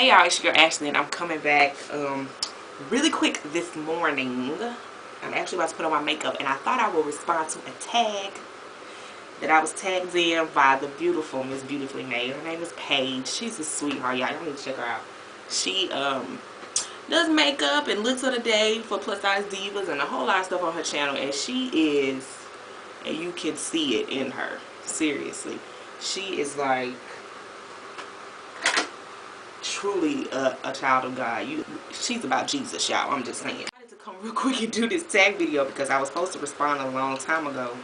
Hey y'all, it's your girl Ashley and I'm coming back really quick this morning. I'm actually about to put on my makeup and I thought I would respond to a tag that I was tagged in by the beautiful Miss Beautifully Made. Her name is Paige. She's a sweetheart, y'all. Y'all need to check her out. She does makeup and looks of the day for plus size divas and a whole lot of stuff on her channel, and she is, and you can see it in her, seriously, she is like truly a child of God. She's about Jesus, y'all. I'm just saying. I wanted to come real quick and do this tag video because I was supposed to respond a long time ago,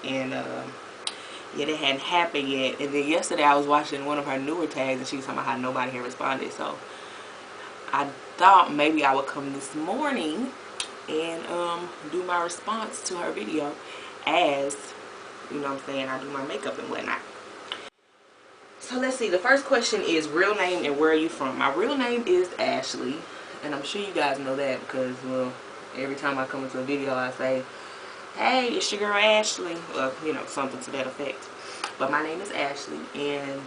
and yeah, it hadn't happened yet. And then yesterday I was watching one of her newer tags and she was talking about how nobody had responded, so I thought maybe I would come this morning and do my response to her video, as you know what I'm saying, I do my makeup and whatnot. So let's see, the first question is real name and where are you from? My real name is Ashley, and I'm sure you guys know that because, well, every time I come into a video I say, hey, it's your girl Ashley, or you know, something to that effect. But my name is Ashley, and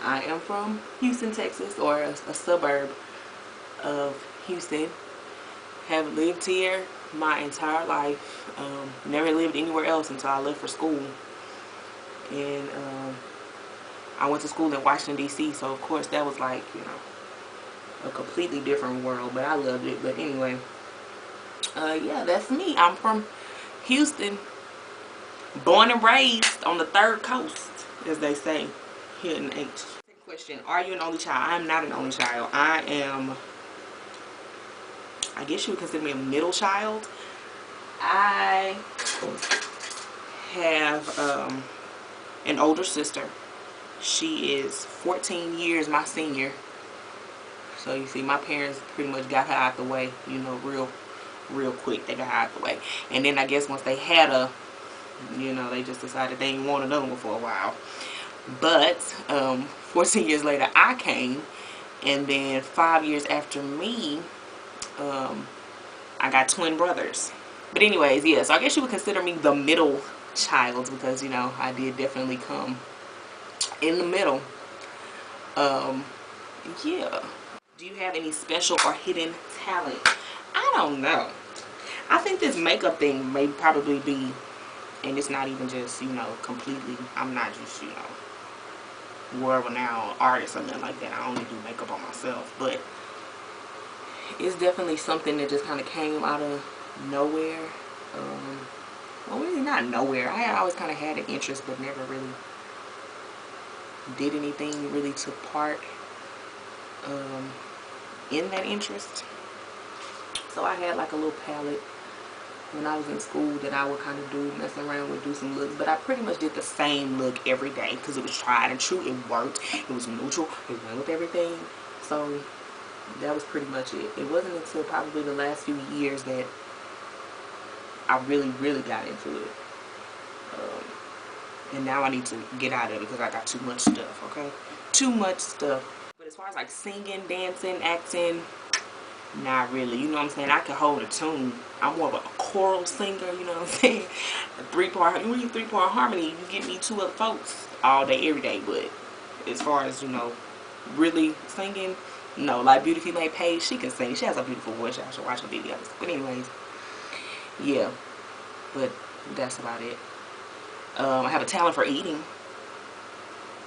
I am from Houston, Texas, or a suburb of Houston. Have lived here my entire life. Never lived anywhere else until I left for school, and I went to school in Washington, D.C., so of course that was like, you know, a completely different world, but I loved it. But anyway, yeah, that's me. I'm from Houston, born and raised on the third coast, as they say here in H. Second question, are you an only child? I am not an only child. I am, I guess you would consider me a middle child. I have an older sister. She is 14 years my senior. So you see, my parents pretty much got her out the way, you know, real quick. They got her out the way. And then I guess once they had her, you know, they just decided they didn't want another one for a while. But 14 years later I came, and then 5 years after me, I got twin brothers. But anyways, yeah, so I guess you would consider me the middle child because, you know, I did definitely come in the middle. Yeah. Do you have any special or hidden talent? I don't know. I think this makeup thing may probably be, and it's not even just, you know, completely, I'm not just, you know, world-renowned artist or nothing like that. I only do makeup on myself, but it's definitely something that just kind of came out of nowhere. Well, really not nowhere. I always kind of had an interest, but never really did anything really took part in that interest. So I had like a little palette when I was in school that I would kind of do, mess around with, do some looks, but I pretty much did the same look every day because it was tried and true. It worked. It was neutral. It went with everything. So that was pretty much it. It wasn't until probably the last few years that I really got into it. And now I need to get out of it because I got too much stuff, okay? Too much stuff. But as far as like singing, dancing, acting, not really. You know what I'm saying? I can hold a tune. I'm more of a choral singer, you know what I'm saying? A three-part, when you three-part harmony, you get me two other folks all day, every day. But as far as, you know, really singing, no. Like Beautifully Made Paige, she can sing. She has a beautiful voice. Y'all should watch her videos. But anyways, yeah. But that's about it. I have a talent for eating.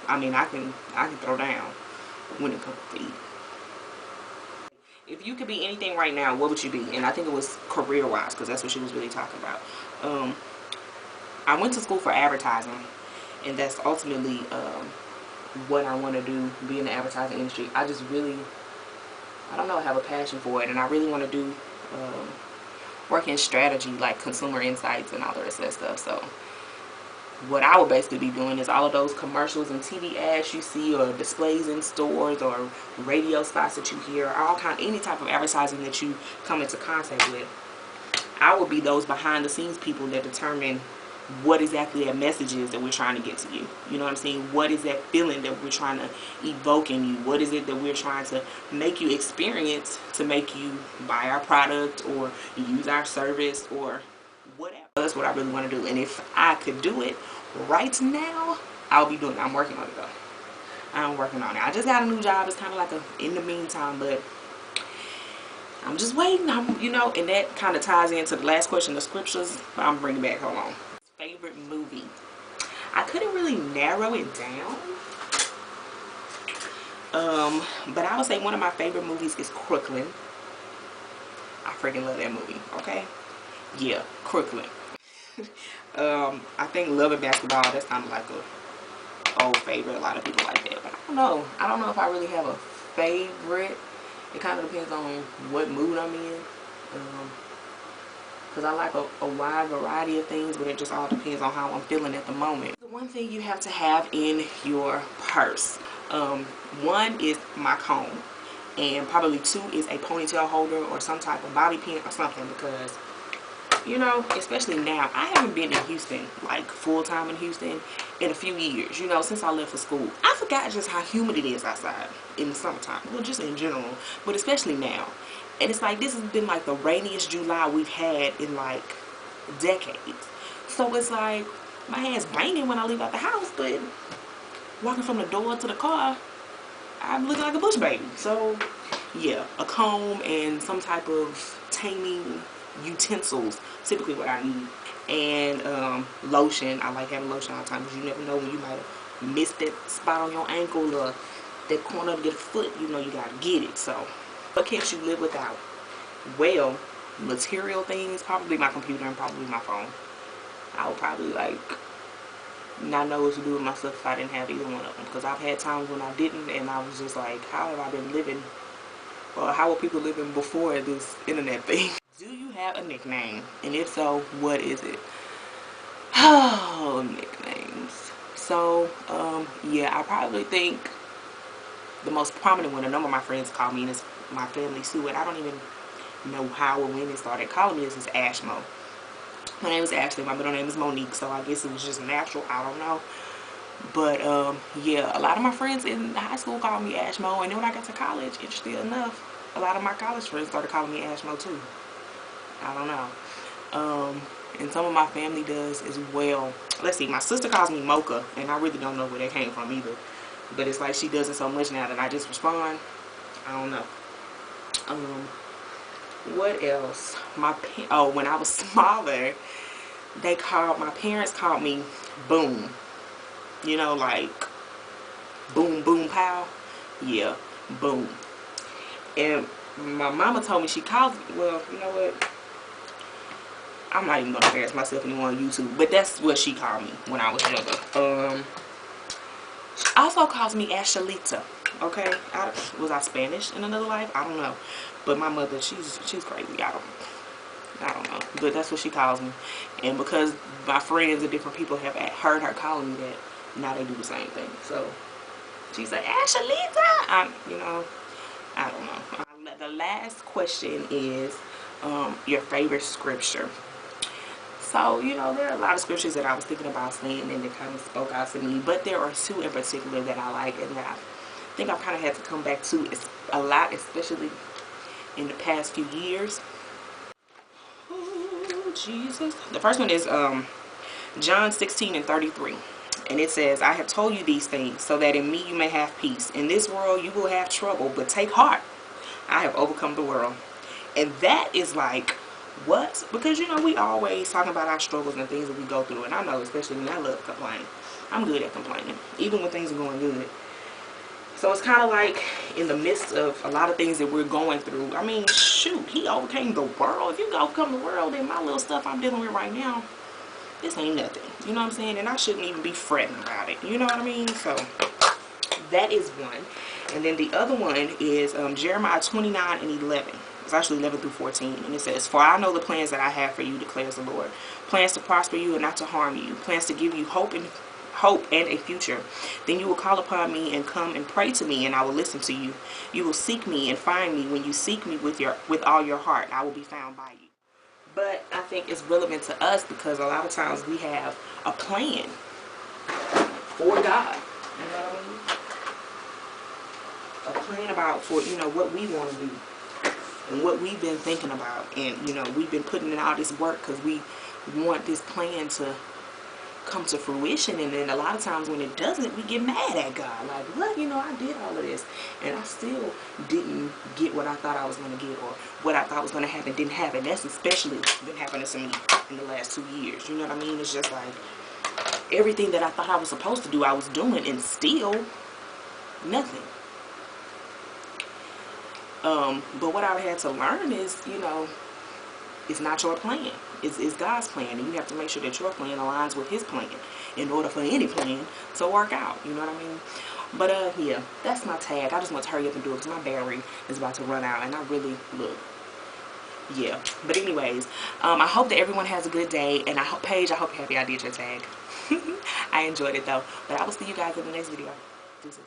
I mean, I can throw down when it comes to eating. If you could be anything right now, what would you be? And I think it was career-wise, because that's what she was really talking about. I went to school for advertising, and that's ultimately what I want to do, be in the advertising industry. I just really, I don't know, I have a passion for it, and I really want to do work in strategy, like consumer insights and all the rest of that stuff. So what I would basically be doing is all of those commercials and TV ads you see, or displays in stores, or radio spots that you hear, all kind, any type of advertising that you come into contact with. I would be those behind the scenes people that determine what exactly that message is that we're trying to get to you. You know what I'm saying? What is that feeling that we're trying to evoke in you? What is it that we're trying to make you experience to make you buy our product or use our service or whatever? That's what I really want to do. And if I could do it right now, I'll be doing it. I'm working on it though. I'm working on it. I just got a new job. It's kind of like a in the meantime, but I'm just waiting. You know, and that kind of ties into the last question, the scriptures. But I'm bringing back. Hold on. Favorite movie. I couldn't really narrow it down. But I would say one of my favorite movies is Crooklyn. I freaking love that movie. Okay. Yeah, Crooklyn. I think Love and Basketball. That's kind of like a old favorite. A lot of people like that, but I don't know. I don't know if I really have a favorite. It kind of depends on what mood I'm in. Because I like a wide variety of things, but it just all depends on how I'm feeling at the moment. The one thing you have to have in your purse. One is my comb, and probably two is a ponytail holder or some type of bobby pin or something, because you know, especially now, I haven't been in Houston, like full-time in Houston, in a few years, you know, since I left for school. I forgot just how humid it is outside in the summertime. Well, just in general, but especially now. And it's like, this has been like the rainiest July we've had in like decades. So it's like, my hand's banging when I leave out the house, but walking from the door to the car, I'm looking like a bush baby. So yeah, a comb and some type of taming utensils, typically what I need, and lotion. I like having lotion all the time because you never know when you might have missed that spot on your ankle or that corner of your foot. You know you gotta get it. So what can't you live without? Well, material things, probably my computer and probably my phone. I would probably like not know what to do with myself if I didn't have either one of them, because I've had times when I didn't, and I was just like, how have I been living, or how were people living before this internet thing? Do you have a nickname? And if so, what is it? Oh, nicknames. So, yeah, I probably think the most prominent one, a number of my friends call me, and it's my family Sue, and I don't even know how or when they started calling me this, is Ashmo. My name is Ashley, my middle name is Monique, so I guess it was just natural, I don't know. But, yeah, a lot of my friends in high school called me Ashmo, and then when I got to college, interestingly enough, a lot of my college friends started calling me Ashmo too. I don't know. And some of my family does as well. Let's see, my sister calls me Mocha, and I really don't know where that came from either. But it's like she does it so much now that I just respond. I don't know. What else? Oh, when I was smaller, my parents called me Boom. You know, like boom, boom, pow. Yeah, Boom. And my mama told me she calls me, well, you know what? I'm not even gonna embarrass myself anymore on YouTube, but that's what she called me when I was younger. She also calls me Ashalita. Okay, was I Spanish in another life? I don't know, but my mother, she's crazy. I don't know, but that's what she calls me. And because my friends and different people have heard her calling me that, now they do the same thing. So she's like, Ashalita. You know, I don't know. The last question is your favorite scripture. So, you know, there are a lot of scriptures that I was thinking about saying and that kind of spoke out to me. But there are two in particular that I like and that I think I've kind of had to come back to a lot, especially in the past few years. Oh, Jesus. The first one is John 16:33. And it says, I have told you these things so that in me you may have peace. In this world you will have trouble, but take heart. I have overcome the world. And that is like, what? Because, you know, we always talking about our struggles and things that we go through. And I know, especially me, I love to complain. I'm good at complaining, even when things are going good. So it's kind of like in the midst of a lot of things that we're going through. I mean, shoot, he overcame the world. If you can overcome the world, then my little stuff I'm dealing with right now, this ain't nothing. You know what I'm saying? And I shouldn't even be fretting about it. You know what I mean? So that is one. And then the other one is Jeremiah 29:11. It's actually 11 through 14. And it says, for I know the plans that I have for you, declares the Lord. Plans to prosper you and not to harm you. Plans to give you hope and a future. Then you will call upon me and come and pray to me, and I will listen to you. You will seek me and find me when you seek me with all your heart. I will be found by you. But I think it's relevant to us because a lot of times we have a plan for God. You know what I mean? A plan about what we want to do and what we've been thinking about, and we've been putting in all this work because we want this plan to come to fruition. And then a lot of times when it doesn't, we get mad at God. Like, what? You know, I did all of this and I still didn't get what I thought I was going to get, or what I thought was going to happen didn't happen. That's especially been happening to me in the last 2 years. You know what I mean? It's just like everything that I thought I was supposed to do, I was doing, and still nothing. But what I had to learn is, you know, it's not your plan. It's God's plan. And you have to make sure that your plan aligns with his plan in order for any plan to work out. You know what I mean? But, yeah, that's my tag. I just want to hurry up and do it because my battery is about to run out. And I really, look, yeah. But anyways, I hope that everyone has a good day. And Paige, I hope you're happy I did your tag. I enjoyed it, though. But I will see you guys in the next video. Deuces.